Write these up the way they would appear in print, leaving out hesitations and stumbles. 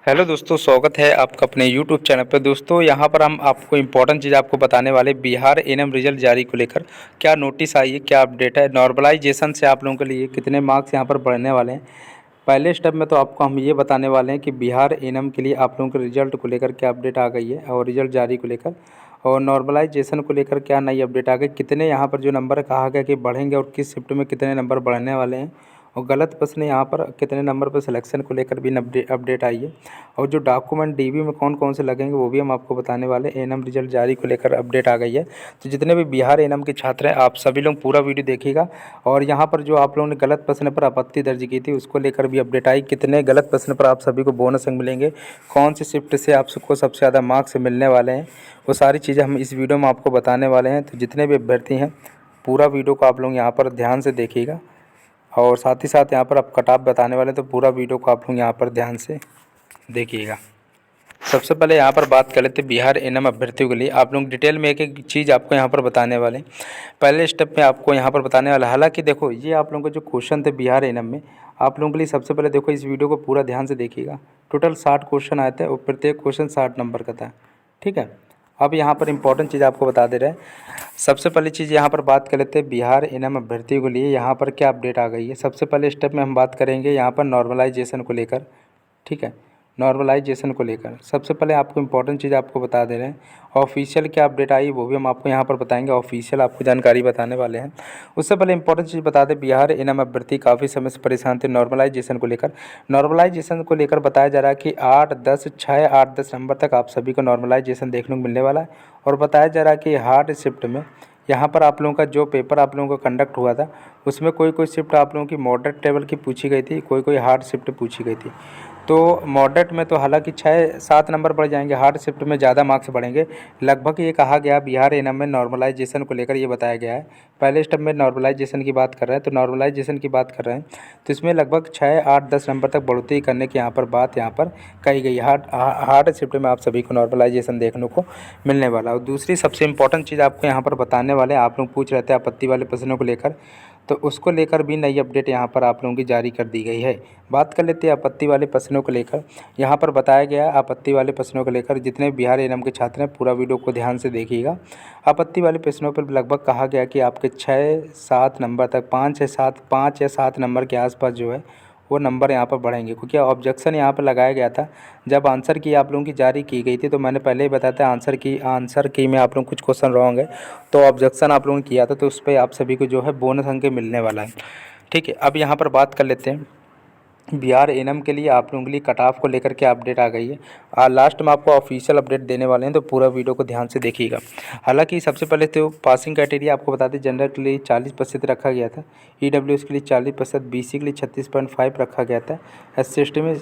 Hello दोस्तों, स्वागत है आपका अपने यूट्यूब चैनल पर। दोस्तों यहाँ पर हम आपको इम्पोर्टेंट चीज़ आपको बताने वाले बिहार एनएम रिजल्ट जारी को लेकर क्या नोटिस आई है, क्या अपडेट है, नॉर्मलाइजेशन से आप लोगों के लिए कितने मार्क्स यहाँ पर बढ़ने वाले हैं। पहले स्टेप में तो आपको हम ये बताने वाले हैं कि बिहार एनएम के लिए आप लोगों के रिजल्ट को लेकर क्या अपडेट आ गई है और रिजल्ट जारी को लेकर और नॉर्मलाइजेशन को लेकर क्या नई अपडेट आ गई, कितने यहाँ पर जो नंबर कहा गया कि बढ़ेंगे और किस शिफ्ट में कितने नंबर बढ़ने वाले हैं, और गलत प्रश्न यहाँ पर कितने नंबर पर सिलेक्शन को लेकर भी अपडेट आई है। और जो डॉक्यूमेंट डीबी में कौन कौन से लगेंगे वो भी हम आपको बताने वाले। एनएम रिजल्ट जारी को लेकर अपडेट आ गई है, तो जितने भी बिहार एनएम के छात्र हैं आप सभी लोग पूरा वीडियो देखिएगा। और यहाँ पर जो आप लोगों ने गलत प्रश्न पर आपत्ति दर्ज की थी उसको लेकर भी अपडेट आई, कितने गलत प्रश्न पर आप सभी को बोनस अंक मिलेंगे, कौन सी शिफ्ट से आप सबको सबसे ज़्यादा मार्क्स मिलने वाले हैं, वो सारी चीज़ें हम इस वीडियो में आपको बताने वाले हैं। तो जितने भी अभ्यर्थी हैं पूरा वीडियो को आप लोग यहाँ पर ध्यान से देखिएगा, और साथ ही साथ यहाँ पर आप कट ऑफ बताने वाले हैं, तो पूरा वीडियो को आप लोग यहाँ पर ध्यान से देखिएगा। सबसे पहले यहाँ पर बात कर लेते हैं बिहार एनएम अभ्यर्थियों के लिए। आप लोग डिटेल में एक एक चीज़ आपको यहाँ पर बताने वाले हैं। पहले स्टेप में आपको यहाँ पर बताने वाला, हालांकि देखो ये आप लोगों के जो क्वेश्चन थे बिहार एनएम में, आप लोगों के लिए सबसे पहले देखो इस वीडियो को पूरा ध्यान से देखिएगा। टोटल 60 क्वेश्चन आए थे और प्रत्येक क्वेश्चन 60 नंबर का था, ठीक है। अब यहाँ पर इंपॉर्टेंट चीज़ आपको बता दे रहे हैं। सबसे पहली चीज़ यहाँ पर बात कर लेते हैं बिहार एनएम अभ्यर्थियों के लिए यहाँ पर क्या अपडेट आ गई है। सबसे पहले स्टेप में हम बात करेंगे यहाँ पर नॉर्मलाइजेशन को लेकर, ठीक है। नॉर्मलाइजेशन को लेकर सबसे पहले आपको इंपॉर्टेंट चीज़ आपको बता दे रहे हैं। ऑफिशियल क्या अपडेट आई वो भी हम आपको यहाँ पर बताएंगे, ऑफिशियल आपको जानकारी बताने वाले हैं। उससे पहले इंपॉर्टेंट चीज़ बता दें, बिहार एनएम अभ्यर्थी काफ़ी समय से परेशान थे नॉर्मलाइजेशन को लेकर। नॉर्मलाइजेशन को लेकर बताया जा रहा है कि 8-10 नंबर तक आप सभी को नॉर्मलाइजेशन देखने को मिलने वाला है। और बताया जा रहा है कि हार्ड शिफ्ट में यहाँ पर आप लोगों का जो पेपर आप लोगों का कंडक्ट हुआ था उसमें कोई कोई शिफ्ट आप लोगों की मॉडरेट लेवल की पूछी गई थी, कोई कोई हार्ड शिफ्ट पूछी गई थी। तो मॉडरेट में तो हालांकि 6-7 नंबर बढ़ जाएंगे, हार्ड शिफ्ट में ज़्यादा मार्क्स बढ़ेंगे। लगभग ये कहा गया बिहार एनएम में नॉर्मलाइजेशन को लेकर ये बताया गया है। पहले स्टेप में नॉर्मलाइजेशन की बात कर रहे हैं, तो नॉर्मलाइजेशन की बात कर रहे हैं तो इसमें लगभग 6-8-10 नंबर तक बढ़ोतरी करने की यहाँ पर बात यहाँ पर कही गई। हार्ड शिफ्ट में आप सभी को नॉर्मलाइजेशन देखने को मिलने वाला। और दूसरी सबसे इंपॉर्टेंट चीज़ आपको यहाँ पर बताने वाले, आप लोग पूछ रहे थे आपत्ति वाले प्रश्नों को लेकर, तो उसको लेकर भी नई अपडेट यहाँ पर आप लोगों की जारी कर दी गई है। बात कर लेते हैं आपत्ति वाले प्रश्नों को लेकर। यहाँ पर बताया गया आपत्ति वाले प्रश्नों को लेकर, जितने बिहार एनएम के छात्र हैं पूरा वीडियो को ध्यान से देखिएगा। आपत्ति वाले प्रश्नों पर लगभग कहा गया कि आपके 6-7 नंबर तक, 5 या 7 नंबर के आसपास जो है वो नंबर यहाँ पर बढ़ेंगे, क्योंकि ऑब्जेक्शन यहाँ पर लगाया गया था। जब आंसर की आप लोगों की जारी की गई थी तो मैंने पहले ही बताया था आंसर की में आप लोगों कुछ क्वेश्चन रॉन्ग है, तो ऑब्जेक्शन आप लोगों ने किया था, तो उस पर आप सभी को जो है बोनस अंक मिलने वाला है, ठीक है। अब यहाँ पर बात कर लेते हैं बिहार एनएम के लिए आप लोगों के लिए कट ऑफ को लेकर क्या अपडेट आ गई है। लास्ट में आपको ऑफिशियल अपडेट देने वाले हैं, तो पूरा वीडियो को ध्यान से देखिएगा। हालांकि सबसे पहले तो पासिंग क्राइटेरिया आपको बता दें, जनरल के लिए 40% रखा गया था, ईडब्ल्यूएस के लिए 40%, बीसी के लिए 36.5 रखा गया था, SC/ST में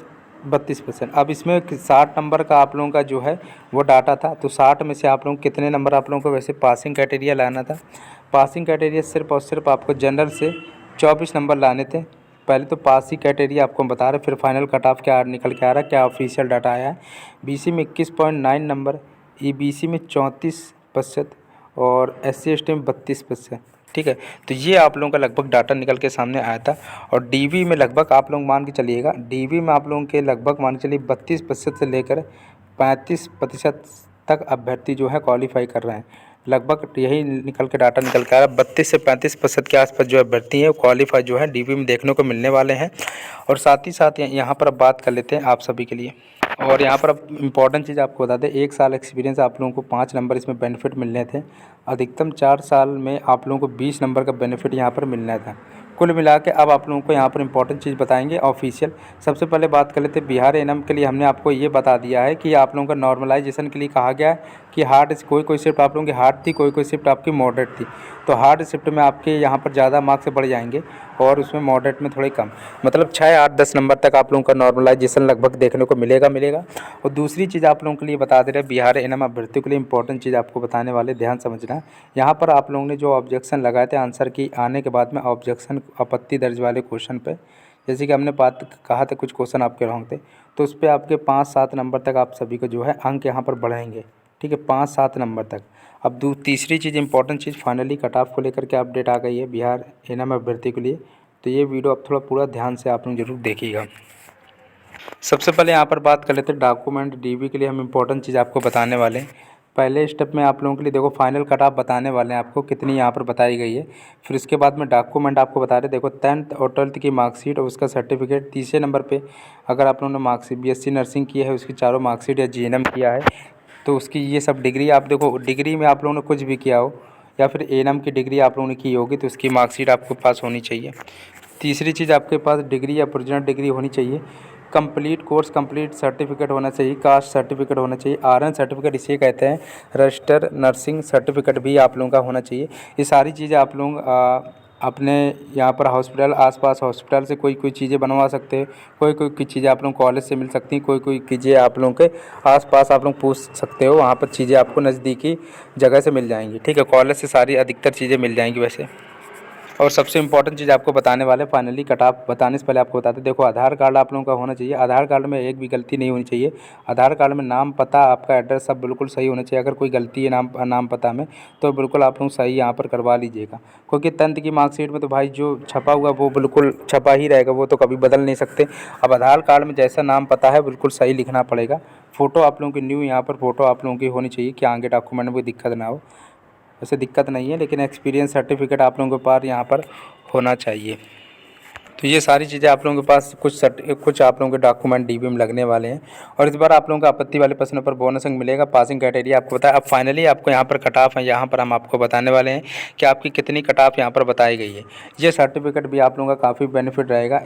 32%। अब इसमें 60 नंबर का आप लोगों का जो है वो डाटा था, तो 60 में से आप लोग कितने नंबर आप लोगों को वैसे पासिंग क्राइटेरिया लाना था। पासिंग क्राइटेरिया सिर्फ और सिर्फ आपको जनरल से 24 नंबर लाने थे। पहले तो पास ही क्राइटेरिया आपको हम बता रहे, फिर फाइनल कट ऑफ क्या निकल के आ रहा है, क्या ऑफिशियल डाटा आया है। बीसी में 21.9 नंबर, ईबीसी में 34% और SC/ST में 32%, ठीक है। तो ये आप लोगों का लगभग डाटा निकल के सामने आया था। और डीवी में लगभग आप लोग मान के चलिएगा, डीवी में आप लोगों के लगभग मान के चलिए 32% से लेकर 35% तक अभ्यर्थी जो है क्वालिफाई कर रहे हैं। लगभग यही निकल के डाटा निकल के आ रहा है, 32 से 35% के आसपास जो अभ्यर्थी हैं क्वालिफाई जो है डीवी में देखने को मिलने वाले हैं। और साथ ही साथ यहाँ पर अब बात कर लेते हैं आप सभी के लिए। और यहाँ पर अब इम्पॉर्टेंट चीज़ आपको बता दें, 1 साल एक्सपीरियंस आप लोगों को 5 नंबर इसमें बेनिफिट मिलने थे। अधिकतम 4 साल में आप लोगों को 20 नंबर का बेनिफिट यहाँ पर मिलना था। कुल मिला के अब आप लोगों को यहाँ पर इंपॉर्टेंट चीज़ बताएंगे ऑफिशियल। सबसे पहले बात कर लेते हैं बिहार एनएम के लिए, हमने आपको ये बता दिया है कि आप लोगों का नॉर्मलाइजेशन के लिए कहा गया है कि हार्ड कोई शिफ्ट आप लोगों की हार्ड थी, कोई शिफ्ट आपकी मॉडरेट थी। तो हार्ड शिफ्ट में आपके यहाँ पर ज़्यादा मार्क्स बढ़ जाएंगे और उसमें मॉडरेट में थोड़े कम, मतलब 6-8-10 नंबर तक आप लोगों का नॉर्मलाइजेशन लगभग देखने को मिलेगा। और दूसरी चीज़ आप लोगों के लिए बता दे रहे हैं, बिहार एनएम अभ्यर्थियों के लिए इंपॉर्टेंट चीज़ आपको बताने वाले, ध्यान समझना। यहाँ पर आप लोगों ने जो ऑब्जेक्शन लगाए थे आंसर की आने के बाद में, ऑब्जेक्शन आपत्ति दर्ज वाले क्वेश्चन पे, जैसे कि हमने बात कहा था कुछ क्वेश्चन आपके रॉन्ग थे, तो उस पर आपके 5-7 नंबर तक आप सभी को जो है अंक यहाँ पर बढ़ाएंगे, ठीक है, 5-7 नंबर तक। अब तीसरी चीज़ इंपॉर्टेंट चीज़ फाइनली कट ऑफ को लेकर के अपडेट आ गई है बिहार एनएम अभ्यर्थी के लिए। तो ये वीडियो अब थोड़ा पूरा ध्यान से आप लोग जरूर देखिएगा। सबसे पहले यहाँ पर बात कर लेते हैं डॉक्यूमेंट डीबी के लिए हम इम्पोर्टेंट चीज़ आपको बताने वाले हैं। पहले स्टेप में आप लोगों के लिए देखो फाइनल कट ऑफ बताने वाले हैं आपको कितनी यहाँ पर बताई गई है। फिर उसके बाद में डॉक्यूमेंट आपको बता रहे देखो 10th और 12th की मार्कशीट और उसका सर्टिफिकेट। तीसरे नंबर पे अगर आप लोगों ने मार्कशीट बीएससी नर्सिंग की है उसकी चारों मार्कशीट या जीएनएम किया है तो उसकी ये सब डिग्री आप देखो, डिग्री में आप लोगों ने कुछ भी किया हो या फिर एएनएम की डिग्री आप लोगों ने की होगी तो उसकी मार्कशीट आपके पास होनी चाहिए। तीसरी चीज़ आपके पास डिग्री या प्रोविजनल डिग्री होनी चाहिए। कंप्लीट कोर्स कंप्लीट सर्टिफिकेट होना चाहिए। कास्ट सर्टिफिकेट होना चाहिए। आरएन सर्टिफिकेट इसे कहते हैं। रजिस्टर नर्सिंग सर्टिफिकेट भी आप लोगों का होना चाहिए। ये सारी चीज़ें आप लोग अपने यहाँ पर हॉस्पिटल आसपास हॉस्पिटल से कोई चीज़ें बनवा सकते हैं। कोई चीज़ें आप लोग कॉलेज से मिल सकती हैं। कोई चीज़ें आप लोगों के आसपास आप लोग पूछ सकते हो। वहाँ पर चीज़ें आपको नज़दीकी जगह से मिल जाएंगी। ठीक है, कॉलेज से सारी अधिकतर चीज़ें मिल जाएंगी वैसे। और सबसे इम्पोर्टेंट चीज़ आपको बताने वाले फाइनली कट ऑफ बताने से पहले आपको बताते देखो आधार कार्ड आप लोगों का होना चाहिए। आधार कार्ड में एक भी गलती नहीं होनी चाहिए। आधार कार्ड में नाम पता आपका एड्रेस सब बिल्कुल सही होना चाहिए। अगर कोई गलती है नाम पता में तो बिल्कुल आप लोग सही यहाँ पर करवा लीजिएगा, क्योंकि 10th की मार्कशीट में तो भाई जो छपा हुआ वो बिल्कुल छपा ही रहेगा, वो तो कभी बदल नहीं सकते। अब आधार कार्ड में जैसा नाम पता है बिल्कुल सही लिखना पड़ेगा। फ़ोटो आप लोगों की न्यू यहाँ पर फ़ोटो आप लोगों की होनी चाहिए कि आगे डॉक्यूमेंट में कोई दिक्कत ना हो। वैसे दिक्कत नहीं है, लेकिन एक्सपीरियंस सर्टिफिकेट आप लोगों के पास यहाँ पर होना चाहिए। तो ये सारी चीज़ें आप लोगों के पास कुछ आप लोगों के डॉक्यूमेंट डीबी में लगने वाले हैं। और इस बार आप लोगों को आपत्ति वाले प्रश्न पर बोनस अंक मिलेगा। पासिंग क्राइटेरिया आपको बताया। अब फाइनली आपको यहाँ पर कट ऑफ है, यहाँ पर हम आपको बताने वाले हैं कि आपकी कितनी कट ऑफ यहाँ पर बताई गई है। ये सर्टिफिकेट भी आप लोगों का काफ़ी बेनिफिट रहेगा।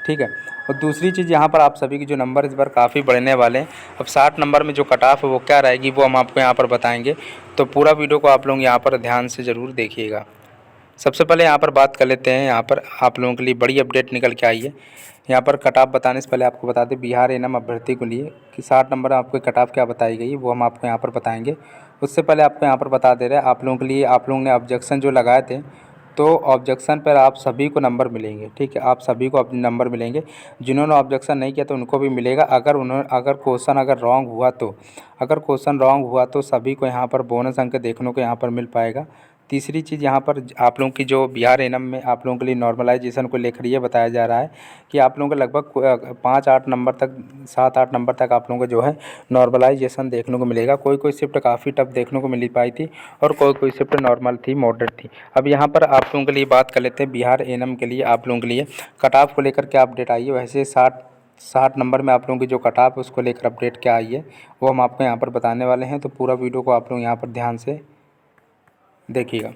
ठीक है, और दूसरी चीज़ यहाँ पर आप सभी के जो नंबर इस बार काफ़ी बढ़ने वाले हैं। अब 60 नंबर में जो कट ऑफ है वो क्या रहेगी वो हम आपको यहाँ पर बताएंगे। तो पूरा वीडियो को आप लोग यहाँ पर ध्यान से ज़रूर देखिएगा। सबसे पहले यहाँ पर बात कर लेते हैं। यहाँ पर आप लोगों के लिए बड़ी अपडेट निकल के आई है। यहाँ पर कट ऑफ बताने से पहले आपको बता दें बिहार एएनएम अभ्यर्थी के लिए कि 60 नंबर आपको कट ऑफ क्या बताई गई वो हम आपको यहाँ पर बताएंगे। उससे पहले आपको यहाँ पर बता दे रहे हैं आप लोगों के लिए, आप लोगों ने ऑब्जेक्शन जो लगाए थे तो ऑब्जेक्शन पर आप सभी को नंबर मिलेंगे। ठीक है, आप सभी को अपने नंबर मिलेंगे। जिन्होंने ऑब्जेक्शन नहीं किया तो उनको भी मिलेगा। अगर क्वेश्चन रॉन्ग हुआ तो सभी को यहाँ पर बोनस अंक देखने को यहाँ पर मिल पाएगा। तीसरी चीज़ यहाँ पर आप लोगों की जो बिहार एएनएम में आप लोगों के लिए नॉर्मलाइजेशन को लेकर ये बताया जा रहा है कि आप लोगों को लगभग 5-8 नंबर तक 7-8 नंबर तक आप लोगों को जो है नॉर्मलाइजेशन देखने को मिलेगा। कोई शिफ्ट काफ़ी टफ देखने को मिल पाई थी और कोई शिफ्ट नॉर्मल थी, मॉडरेट थी। अब यहाँ पर आप लोगों के लिए बात कर लेते हैं बिहार एएनएम के लिए आप लोगों के लिए कट ऑफ को लेकर क्या अपडेट आई है। वैसे 60 नंबर में आप लोगों की जो कट ऑफ है उसको लेकर अपडेट क्या आई है वो हम आपको यहाँ पर बताने वाले हैं। तो पूरा वीडियो को आप लोग यहाँ पर ध्यान से देखिएगा।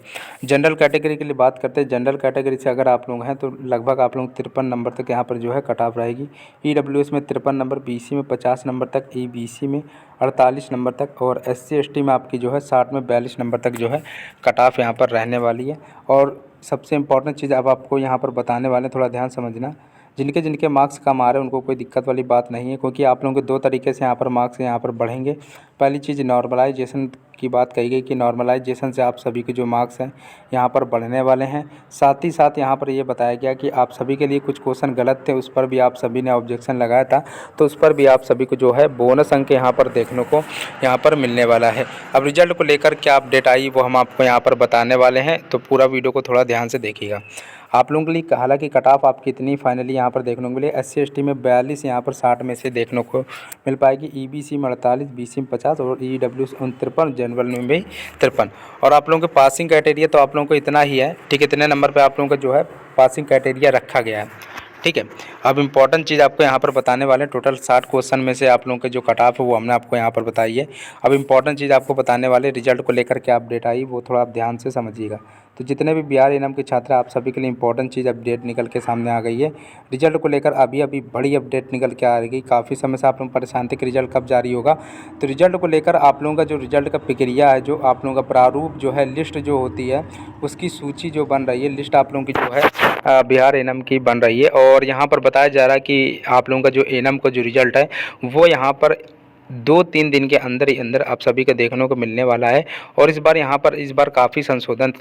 जनरल कैटेगरी के लिए बात करते हैं। जनरल कैटेगरी से अगर आप लोग हैं तो लगभग आप लोग 53 नंबर तक यहाँ पर जो है कट ऑफ रहेगी। ईडब्ल्यूएस में 53 नंबर, बीसी में 50 नंबर तक, ईबीसी में 48 नंबर तक और एससी एसटी में आपकी जो है 60 में 42 नंबर तक जो है कट ऑफ यहाँ पर रहने वाली है। और सबसे इम्पॉर्टेंट चीज़ अब आपको यहाँ पर बताने वाले, थोड़ा ध्यान समझना। जिनके मार्क्स कम आ रहे हैं उनको कोई दिक्कत वाली बात नहीं है, क्योंकि आप लोगों के 2 तरीके से यहाँ पर मार्क्स यहाँ पर बढ़ेंगे। पहली चीज़ नॉर्मलाइजेशन की बात कही गई कि नॉर्मलाइजेशन से आप सभी के जो मार्क्स हैं यहाँ पर बढ़ने वाले हैं। साथ ही साथ यहाँ पर ये बताया गया कि आप सभी के लिए कुछ क्वेश्चन गलत थे, उस पर भी आप सभी ने ऑब्जेक्शन लगाया था, तो उस पर भी आप सभी को जो है बोनस अंक यहाँ पर देखने को यहाँ पर मिलने वाला है। अब रिजल्ट को लेकर क्या अपडेट आई वो हम आपको यहाँ पर बताने वाले हैं, तो पूरा वीडियो को थोड़ा ध्यान से देखिएगा। आप लोगों के लिए हालांकि कट ऑफ आपकी इतनी फाइनली यहाँ पर देखने को मिले। एससी एसटी में 42 यहाँ पर 60 में से देखने को मिल पाएगी। ईबीसी में 48, बीसी में 50 और ईडब्ल्यू 53, जनरल में भी 53। और आप लोगों के पासिंग क्राइटेरिया तो आप लोगों को इतना ही है। ठीक है, इतने नंबर पर आप लोगों का जो है पासिंग क्राइटेरिया रखा गया है। ठीक है, अब इम्पॉर्टेंट चीज़ आपको यहाँ पर बताने वाले हैं। टोटल 60 क्वेश्चन में से आप लोगों के जो कट ऑफ है वो हमने आपको यहाँ पर बताई है। अब इम्पॉर्टेंट चीज़ आपको बताने वाले रिजल्ट को लेकर क्या अपडेट आई वो थोड़ा आप ध्यान से समझिएगा। तो जितने भी बिहार एएनएम के छात्र आप सभी के लिए इंपॉर्टेंट चीज़ अपडेट निकल के सामने आ गई है। रिजल्ट को लेकर अभी बड़ी अपडेट निकल के आ रही। काफ़ी समय से आप लोग परेशान थे कि रिजल्ट कब जारी होगा। तो रिजल्ट को लेकर आप लोगों का जो रिजल्ट का प्रक्रिया है, जो आप लोगों का प्रारूप जो है, लिस्ट जो होती है उसकी सूची जो बन रही है, लिस्ट आप लोगों की जो है बिहार एएनएम की बन रही है। और यहाँ पर बताया जा रहा है कि आप लोगों का जो एएनएम का जो रिजल्ट है वो यहाँ पर 2-3 दिन के अंदर ही अंदर आप सभी को देखने को मिलने वाला है। और इस बार काफ़ी संशोधन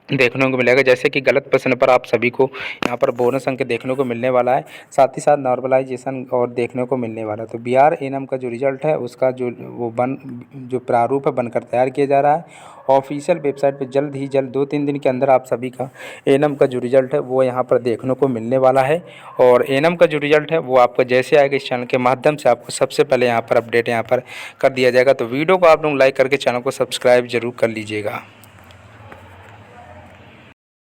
देखने को मिलेगा। जैसे कि गलत प्रश्न पर आप सभी को यहाँ पर बोनस अंक देखने को मिलने वाला है, साथ ही साथ नॉर्मलाइजेशन और देखने को मिलने वाला है। तो बिहार एनएम का जो रिजल्ट है उसका जो प्रारूप है बनकर तैयार किया जा रहा है। ऑफिशियल वेबसाइट पे जल्द 2-3 दिन के अंदर आप सभी का एनएम का जो रिजल्ट है वो यहाँ पर देखने को मिलने वाला है। और एनएम का जो रिजल्ट है वो आपका जैसे आएगा इस चैनल के माध्यम से आपको सबसे पहले यहाँ पर अपडेट यहाँ पर कर दिया जाएगा। तो वीडियो को आप लोग लाइक करके चैनल को सब्सक्राइब जरूर कर लीजिएगा।